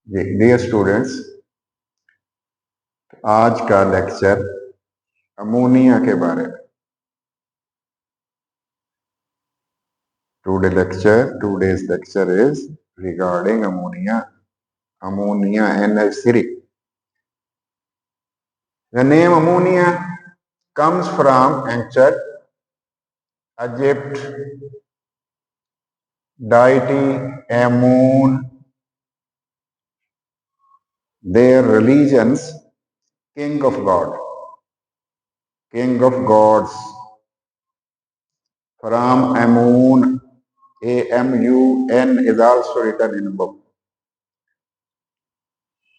जी dear students, आज का lecture ammonia के बारे में। Today's lecture is regarding ammonia NH3. The name ammonia comes from ancient Egypt deity Amun, their religions king of gods from Amun. AMUN is also written in book.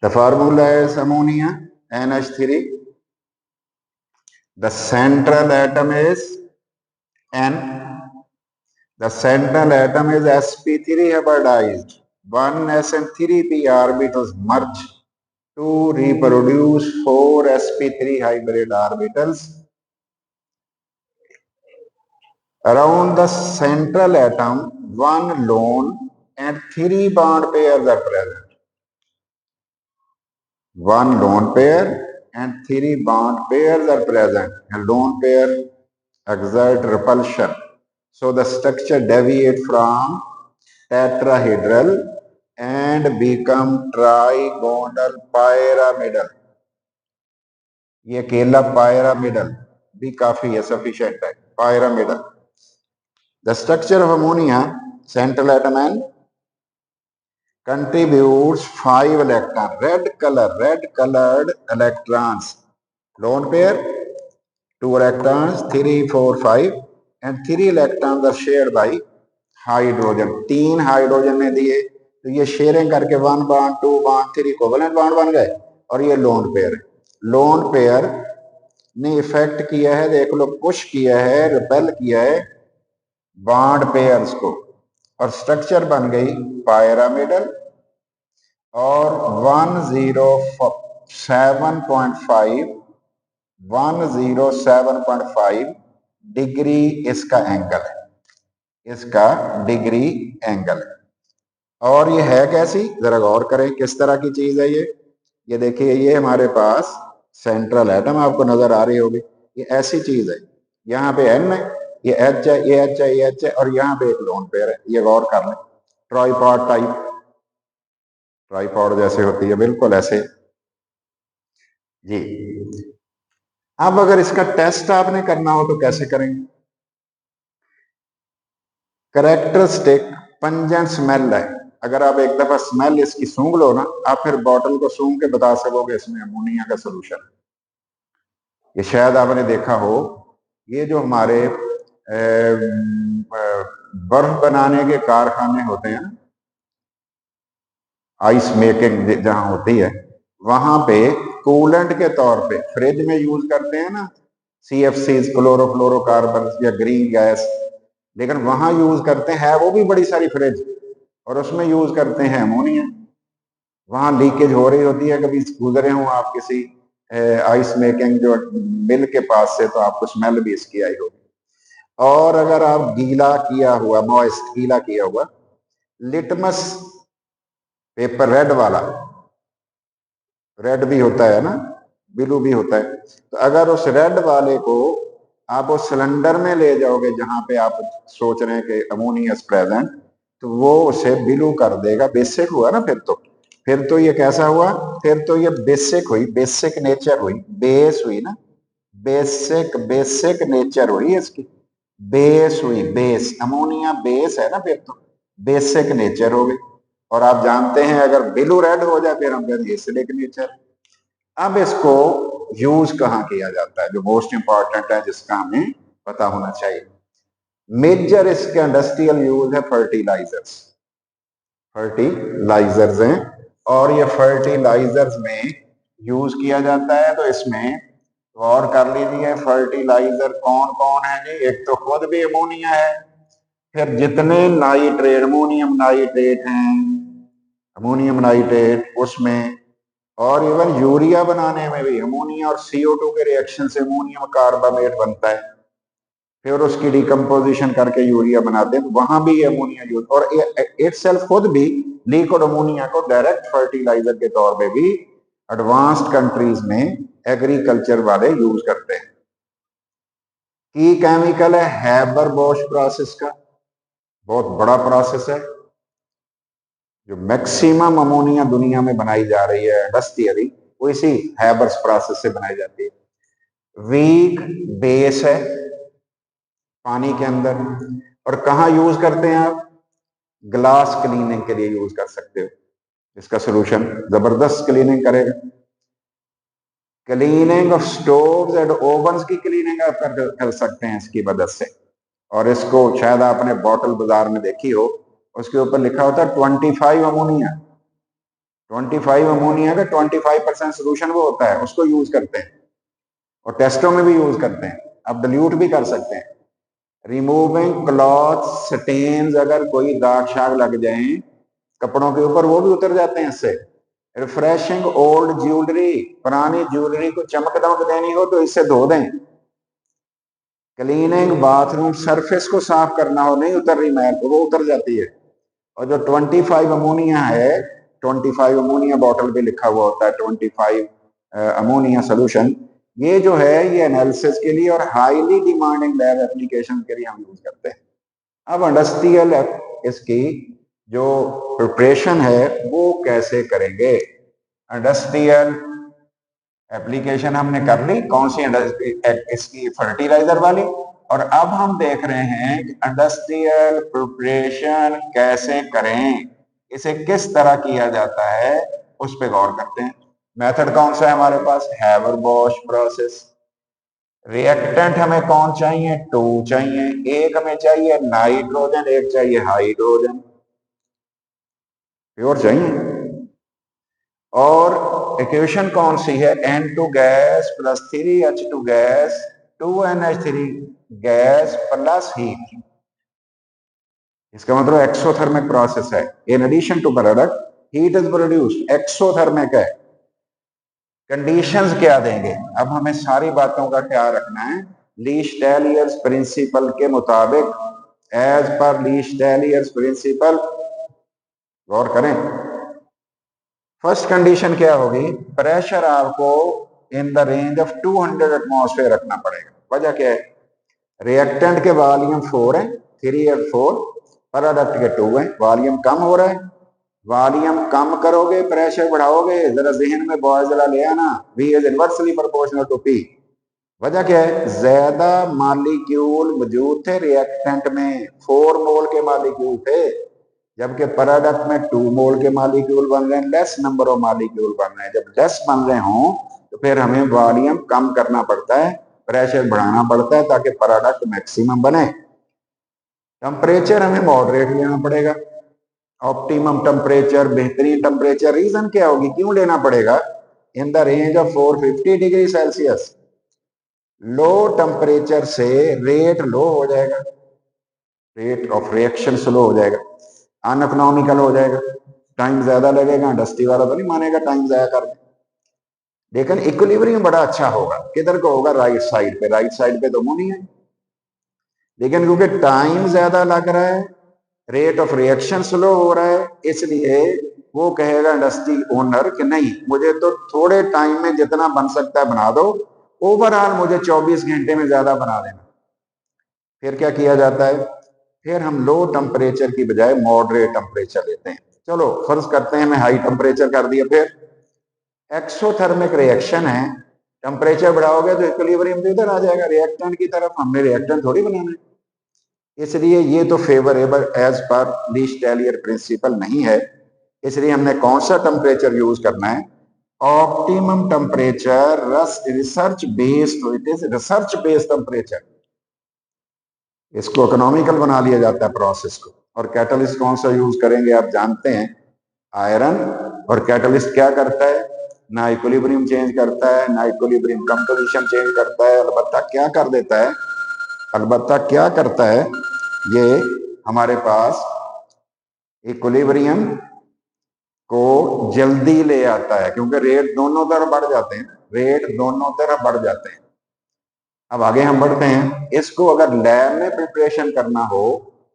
The formula is ammonia NH3. The central atom is N. The central atom is sp3 hybridized. 1s and 3p orbitals merge to reproduce 4 sp3 hybrid orbitals. Around the central atom, 1 lone and 3 bond pairs are present. 1 lone pair and 3 bond pairs are present. A lone pair exert repulsion. So the structure deviates from tetrahedral and become trigonal pyramidal. ये अकेला pyramidal भी काफी है, sufficient है. Pyramidal. The structure of ammonia, central atom N, contributes 5 electrons. Red colored electrons. Lone pair, 2 electrons, 3, 4, 5, and 3 electrons are shared by hydrogen. 3 hydrogen ने दिए तो ये शेयरिंग करके 1 बॉन्ड 2 बॉन्ड 3 कोवेलेंट बॉन्ड बन गए और ये लोन पेयर है. लोन पेयर ने इफेक्ट किया है, देख लो, पुश किया है, रिपेल किया है बॉन्ड पेयर्स को और स्ट्रक्चर बन गई पायरामिडल. और 107.5 डिग्री इसका एंगल है, इसका डिग्री एंगल है. और ये है कैसी, जरा गौर करें किस तरह की चीज है ये देखिए, ये हमारे पास सेंट्रल एटम आपको नजर आ रही होगी. ये ऐसी चीज है, यहाँ पे N है, ये H है, ये H है, ये H है, और यहाँ पे एक लोन पेयर है. ये गौर कर लें, ट्राइपॉड टाइप, ट्राइपॉड जैसे होती है, बिल्कुल ऐसे जी. अब अगर इसका टेस्ट आपने करना हो तो कैसे करेंगे? कैरेक्टरिस्टिक पंजेंट स्मेल है. अगर आप एक दफा स्मेल इसकी सूंघ लो ना, आप फिर बॉटल को सूंघ के बता सकोगे इसमें अमोनिया का सोल्यूशन है. ये शायद आपने देखा हो, ये जो हमारे बर्फ बनाने के कारखाने होते हैं, आइस मेकिंग जहां होती है, वहां पे कूलेंट के तौर पे फ्रिज में यूज करते हैं ना CFCs, क्लोरोफ्लोरोकार्बन या ग्रीन गैस, लेकिन वहां यूज करते हैं वो भी बड़ी सारी फ्रिज, और उसमें यूज करते हैं अमोनिया. वहां लीकेज हो रही होती है. कभी गुजरे हो आप किसी आइस मेकिंग जो मिल के पास से, तो आपको स्मेल भी इसकी आई होगी. और अगर आप गीला किया हुआ, मॉइस्ट गीला किया हुआ लिटमस पेपर, रेड वाला, रेड भी होता है ना, ब्लू भी होता है, तो अगर उस रेड वाले को आप उस सिलेंडर में ले जाओगे जहां पे आप सोच रहे हैं कि अमोनिया प्रेजेंट, तो वो उसे ब्लू कर देगा. बेसिक हुआ ना फिर तो ये कैसा हुआ, फिर तो ये बेसिक हुई, बेसिक नेचर हुई, बेस हुई ना, बेसिक नेचर हुई इसकी, बेस हुई, बेस, अमोनिया बेस है ना, फिर तो बेसिक नेचर हो गई. और आप जानते हैं अगर ब्लू रेड हो जाए फिर हम कहते एसिडिक नेचर. अब इसको यूज कहाँ किया जाता है, जो मोस्ट इंपॉर्टेंट है, जिसका हमें पता होना चाहिए. मेजर इसका इंडस्ट्रियल यूज है फर्टिलाइजर्स हैं, और ये फर्टिलाइजर्स में यूज किया जाता है. तो इसमें गौर कर लीजिए, फर्टिलाइजर कौन कौन है जी. एक तो खुद भी अमोनिया है, फिर जितने नाइट्रेट, अमोनियम नाइट्रेट उसमें, और इवन यूरिया बनाने में भी अमोनिया और CO2 के रिएक्शन से अमोनियम कार्बामेट बनता है, फिर उसकी डिकम्पोजिशन करके यूरिया बनाते हैं, वहां भी अमोनिया यूज, और इटसेल्फ खुद भी लिक्विड अमोनिया को डायरेक्ट फर्टिलाइजर के तौर पे भी एडवांस्ड कंट्रीज में एग्रीकल्चर वाले यूज करते हैं। की केमिकल है हैबर बॉश प्रोसेस का, बहुत बड़ा प्रोसेस है। जो मैक्सिमम अमोनिया दुनिया में बनाई जा रही है इंडस्ट्रियली, वो इसी हैबर्स प्रोसेस से बनाई जाती है। वीक बेस है पानी के अंदर, और कहाँ यूज करते हैं आप? ग्लास क्लीनिंग के लिए यूज कर सकते हो। इसका सोल्यूशन जबरदस्त क्लीनिंग करेगा। क्लीनिंग ऑफ स्टोव्स एंड ओवन्स की क्लीनिंग आप कर सकते हैं इसकी मदद से। और इसको शायद आपने बॉटल बाजार में देखी हो, उसके ऊपर लिखा होता है 25 अमोनिया। 25 अमोनिया का 25% सोल्यूशन वो होता है, उसको यूज करते हैं और टेस्टों में भी यूज करते हैं। आप डिल्यूट भी कर सकते हैं। रिमूविंग क्लॉथ स्टेन्स, अगर कोई दाग शाग लग जाए कपड़ों के ऊपर, वो भी उतर जाते हैं इससे। रिफ्रेशिंग ओल्ड ज्वेलरी, पुरानी ज्वेलरी को चमक दमक देनी हो तो इससे धो दें। क्लीनिंग बाथरूम सरफेस को साफ करना हो, नहीं उतर रही मैल, तो वो उतर जाती है। और जो 25 अमोनिया है, 25 अमोनिया बॉटल पे लिखा हुआ होता है 25 अमोनिया सोल्यूशन, ये जो है ये एनालिसिस के लिए और हाईली डिमांडिंग लैब एप्लीकेशन के लिए हम यूज करते हैं। अब इंडस्ट्रियल इसकी जो प्रिपरेशन है वो कैसे करेंगे? इंडस्ट्रियल एप्लीकेशन हमने कर ली, कौन सी इसकी फर्टिलाइजर वाली। और अब हम देख रहे हैं कि इंडस्ट्रियल प्रिपरेशन कैसे करें, इसे किस तरह किया जाता है, उस पर गौर करते हैं। मेथड कौन सा है हमारे पास? Haber Bosch process. रिएक्टेंट हमें कौन चाहिए? 2 चाहिए। एक हमें चाहिए नाइट्रोजन, एक चाहिए हाइड्रोजन, प्योर चाहिए। और इक्वेशन कौन सी है? N2 gas plus 3H2 gas 2NH3 gas plus heat. इसका मतलब एक्सोथर्मिक प्रोसेस है। In addition to product heat is produced, exothermic है। कंडीशंस क्या देंगे? अब हमें सारी बातों का ख्याल रखना है। लीस्टेलियर्स प्रिंसिपल के मुताबिक, एज पर लीस्टेलियर्स प्रिंसिपल, गौर करें। फर्स्ट कंडीशन क्या होगी? प्रेशर आपको in the range of 200 atmosphere रखना पड़ेगा। वजह क्या है? रिएक्टेंट के वॉल्यूम 4 है, 3 और 4, प्रोडक्ट के 2 है, वॉल्यूम कम हो रहा है। वॉल्यूम कम करोगे प्रेशर बढ़ाओगे, जरा जहन में बॉय जरा ले आना, V is inversely proportional to P। वजह क्या है? ज्यादा मालिक्यूल मौजूद थे रिएक्टेंट में, 4 मोल के मालिक्यूल थे, जबकि प्रोडक्ट में 2 मोल के मालिक्यूल बन रहे हैं, लेस नंबर ऑफ मालिक्यूल बन रहे हैं। जब लेस बन रहे हों तो फिर हमें वॉल्यूम कम करना पड़ता है, प्रेशर बढ़ाना पड़ता है ताकि प्रोडक्ट मैक्सिमम बने। टेम्परेचर हमें मॉडरेट लेना पड़ेगा, ऑप्टिमम टेम्परेचर, बेहतरीन टेम्परेचर। रीजन क्या होगी, क्यों लेना पड़ेगा? In the range of 450 degree Celsius. Low temperature से रेट लो हो जाएगा, रेट ऑफ रिएक्शन स्लो हो जाएगा, अनइकोनॉमिकल हो जाएगा, टाइम ज्यादा लगेगा। इंडस्ट्री वाला तो नहीं मानेगा टाइम ज्यादा कर दे। लेकिन इक्विलिब्रियम बड़ा अच्छा होगा, किधर को होगा? राइट साइड पे। राइट साइड पे तो मुंह नहीं है, लेकिन क्योंकि टाइम ज्यादा लग रहा है, रेट ऑफ रिएक्शन स्लो हो रहा है, इसलिए वो कहेगा इंडस्ट्री ओनर कि नहीं, मुझे तो थोड़े टाइम में जितना बन सकता है बना दो, ओवरऑल मुझे 24 घंटे में ज्यादा बना देना। फिर क्या किया जाता है? फिर हम लो टेम्परेचर की बजाय मॉडरेट टेम्परेचर लेते हैं। चलो फर्ज करते हैं मैं हाई टेम्परेचर कर दिया, फिर एक्सोथर्मिक रिएक्शन है, टेम्परेचर बढ़ाओगे तो इक्विलिब्रियम इधर आ जाएगा, रिएक्टेंट की तरफ। हमने रिएक्टेंट थोड़ी बनाना है, इसलिए ये तो फेवरेबल एज पर लीस्टेलियर प्रिंसिपल नहीं है। इसलिए हमने कौन सा टेम्परेचर यूज करना है? Optimum temperature, research based, it is research based temperature. इसको इकोनॉमिकल बना लिया जाता है प्रोसेस को। और कैटलिस्ट कौन सा यूज करेंगे? आप जानते हैं, आयरन। और कैटलिस्ट क्या करता है? ना इक्विलिब्रियम चेंज करता है, ना इक्विलिब्रियम कंपोजिशन चेंज करता है। अलबत्ता क्या कर देता है? अलबत्ता क्या करता है, ये हमारे पास इक्विलिब्रियम को जल्दी ले आता है, क्योंकि रेट दोनों तरफ बढ़ जाते हैं, रेट दोनों तरफ बढ़ जाते हैं। अब आगे हम बढ़ते हैं। इसको अगर लैब में प्रिपरेशन करना हो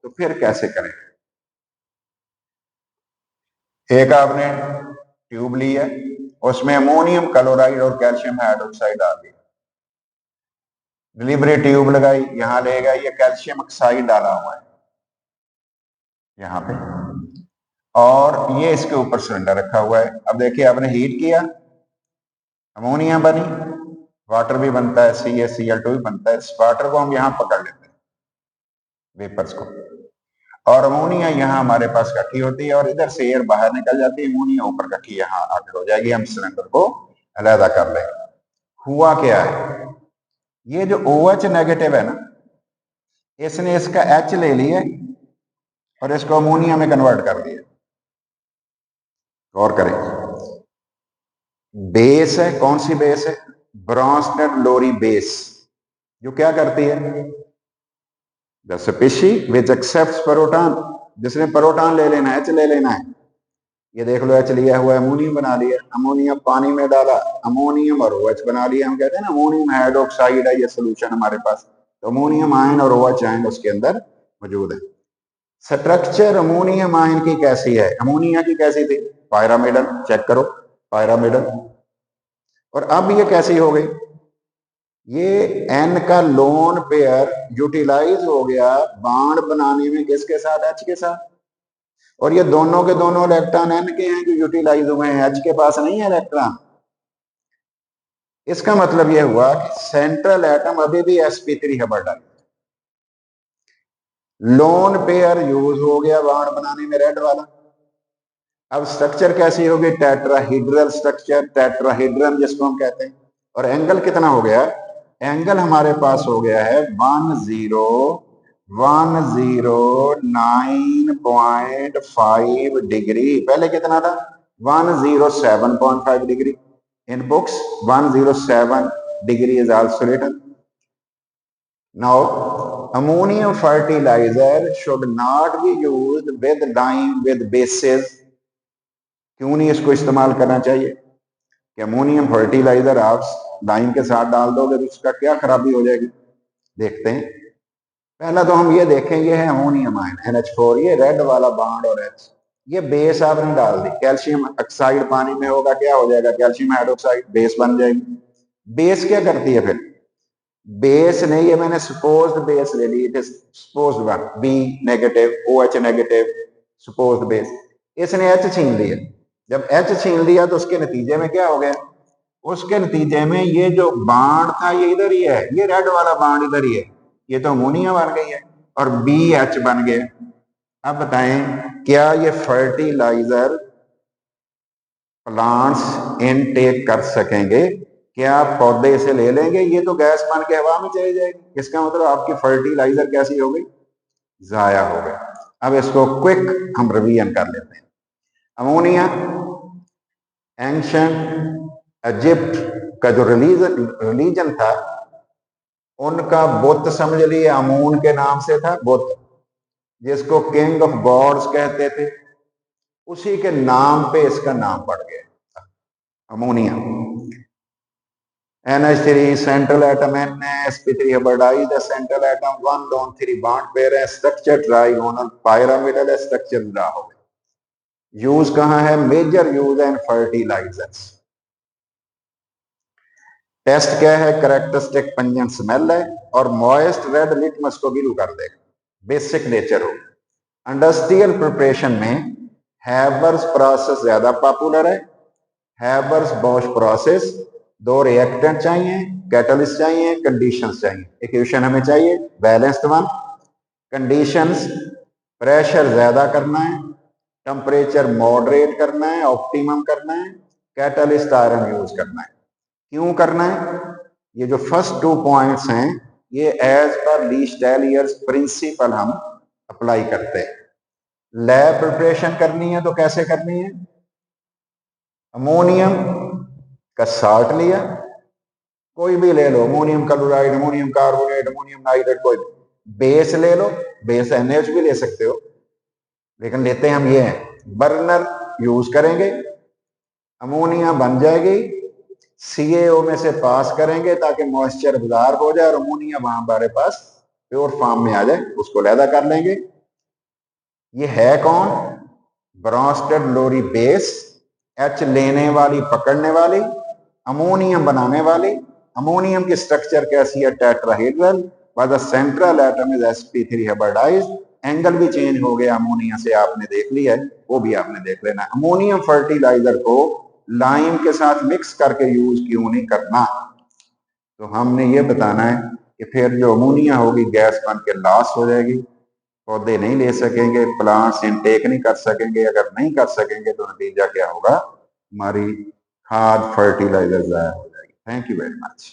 तो फिर कैसे करें? एक आपने ट्यूब ली है, उसमें अमोनियम क्लोराइड और कैल्शियम हाइड्रोक्साइड डाल दिया, डिलीवरी ट्यूब लगाई, यहां लेगा, ये कैल्शियम ऑक्साइड डाला हुआ है यहां पे, और ये इसके ऊपर सिलेंडर रखा हुआ है। अब देखिए आपने हीट किया, अमोनिया बनी, वाटर भी बनता है, CaCl2 भी बनता है। इस वाटर को हम यहां पकड़ लेते हैं, वेपर्स को, और अमोनिया यहाँ हमारे पास इकट्ठी होती है और इधर से एयर बाहर निकल जाती है, अमोनिया ऊपर इकट्ठी यहाँ आकर हो जाएगी, हम सिलेंडर को अलहदा कर लेंगे। हुआ क्या है, ये जो OH नेगेटिव है ना, इसने इसका H ले लिया और इसको अमोनिया में कन्वर्ट कर दिया। गौर करें, बेस है, कौन सी बेस है, ब्रॉन्स्टेड लोरी बेस, जो क्या करती है, the species which accepts proton, जिसने प्रोटॉन ले लेना है, H ले लेना है, ये देख लो H लिया हुआ है, अमोनियम बना लिया, अमोनियम पानी में डाला, अमोनियम और OH बना लिया। हम कहते हैं ना अमोनियम हाइड्रोक्साइड है ये सोल्यूशन हमारे पास, तो अमोनियम आयन और OH आयन उसके अंदर मौजूद है। स्ट्रक्चर अमोनियम आयन की कैसी है, अमोनिया की कैसी थी, पायरामिडल, चेक करो पायरामिडल, और अब ये कैसी हो गई, ये N का लोन पेयर यूटिलाइज हो गया बॉन्ड बनाने में, किसके साथ, H के साथ, और ये दोनों के दोनों इलेक्ट्रॉन N के हैं जो यूटिलाइज हुए हैं, H के पास नहीं है इलेक्ट्रॉन। इसका मतलब यह हुआ कि सेंट्रल एटम अभी भी sp3 है बड़ा, लोन पेयर यूज हो गया बॉन्ड बनाने में, रेड वाला। अब स्ट्रक्चर कैसी होगी, टेट्राहीड्रल स्ट्रक्चर, टेट्राहीड्रल जिसको हम कहते हैं, और एंगल कितना हो गया, एंगल हमारे पास हो गया है 1009.5 डिग्री, पहले कितना था 107.5 degree, in books 107 degree is also written. Now ammonium fertiliser should not be used with dime with bases, क्यों नहीं इसको इस्तेमाल करना चाहिए, कि अमोनियम फर्टिलाइजर आप डाइम के साथ डाल दोगे तो उसका क्या खराबी हो जाएगी। देखते हैं, पहला तो हम ये देखेंगे है अमोनियम आयन NH4, ये रेड वाला बॉन्ड और H, ये बेस आपने डाल दी, कैल्शियम ऑक्साइड पानी में होगा, क्या हो जाएगा, कैल्शियम हाइड्रोक्साइड, बेस बन जाएगी। बेस क्या करती है फिर, बेस नहीं, ये मैंने सपोज्ड बेस ले ली, it is supposed one, B negative, OH negative, supposed base, इसने H छीन लिया, जब H छीन लिया तो उसके नतीजे में क्या हो गया, उसके नतीजे में ये जो बाण था ये इधर ही है, ये रेड वाला बाण इधर ही है, ये तो अमोनिया बन गई है और BH बन गया। अब बताएं क्या ये फर्टिलाइजर प्लांट्स इनटेक कर सकेंगे, क्या पौधे इसे ले लेंगे, ये तो गैस बन के हवा में चली जाएगी, इसका मतलब आपकी फर्टिलाइजर कैसी हो गई, जाया हो गई। अब इसको क्विक हम रिवीजन कर लेते हैं। अमोनिया, एंशिएंट इजिप्ट का जो रिलीजन था, उनका बुत समझ लिए, अमून के नाम से था बुत, जिसको किंग ऑफ गॉड्स कहते थे, उसी के नाम पे इसका नाम पड़ गया ammonia. NH3 central atom sp3 hybridised है, central atom 1 lone 3 bond pair है, स्ट्रक्चर ट्राइगोनल पिरामिडल है, स्ट्रक्चर ड्रा हो गया। यूज कहां है, मेजर यूज है इन फर्टिलाइजर्स। टेस्ट क्या है, कैरेक्टरिस्टिक पंजेंट स्मेल है और मॉइस्ट रेड लिटमस को गिलू कर देगा, बेसिक नेचर हो। इंडस्ट्रियल प्रिपरेशन में हैबर्स प्रोसेस ज्यादा पॉपुलर है, हैबर्स बॉश प्रोसेस, दो रिएक्टेंट चाहिए, कैटलिस्ट चाहिए, कंडीशंस चाहिए, इक्वेशन हमें चाहिए बैलेंस्ड वन, कंडीशंस प्रेशर ज्यादा करना है, टेम्परेचर मॉडरेट करना है, ऑप्टिमम करना है, कैटलिस्ट आयरन यूज करना है। क्यों करना है, ये जो फर्स्ट 2 पॉइंट्स हैं ये एज पर ली स्टेलियर्स प्रिंसिपल हम अप्लाई करते हैं। लैब प्रिपरेशन करनी है तो कैसे करनी है, अमोनियम का साल्ट लिया, कोई भी ले लो, ammonium chloride, ammonium carbonate, ammonium nitrate, कोई बेस ले लो, बेस NH भी ले सकते हो, लेकिन लेते हैं हम ये हैं, बर्नर यूज करेंगे, अमोनिया बन जाएगी, CaO में से पास करेंगे ताकि मॉइस्चर गुजार हो जाए और अमोनिया वहां हमारे पास प्योर फॉर्म में आ जाए, उसको लैदा कर लेंगे। ये है कौन, ब्रोंस्टेड लोरी बेस, H लेने वाली पकड़ने वाली, अमोनियम बनाने वाली। अमोनियम की स्ट्रक्चर कैसी है? Tetrahedral, by the central atom is sp3 hybridised. Angle भी चेंज हो गया अमोनिया से, आपने देख लिया है, वो भी आपने देख लेना। अमोनियम फर्टिलाइजर को लाइम के साथ मिक्स करके यूज क्यों नहीं करना? तो हमने ये बताना है कि फिर जो अमोनिया होगी गैस बन के लॉस हो जाएगी, पौधे नहीं ले सकेंगे, प्लांट्स इनटेक नहीं कर सकेंगे। अगर नहीं कर सकेंगे तो नतीजा क्या होगा? हमारी खाद फर्टिलाइजर ज़ाया हो जाएगी। Thank you very much.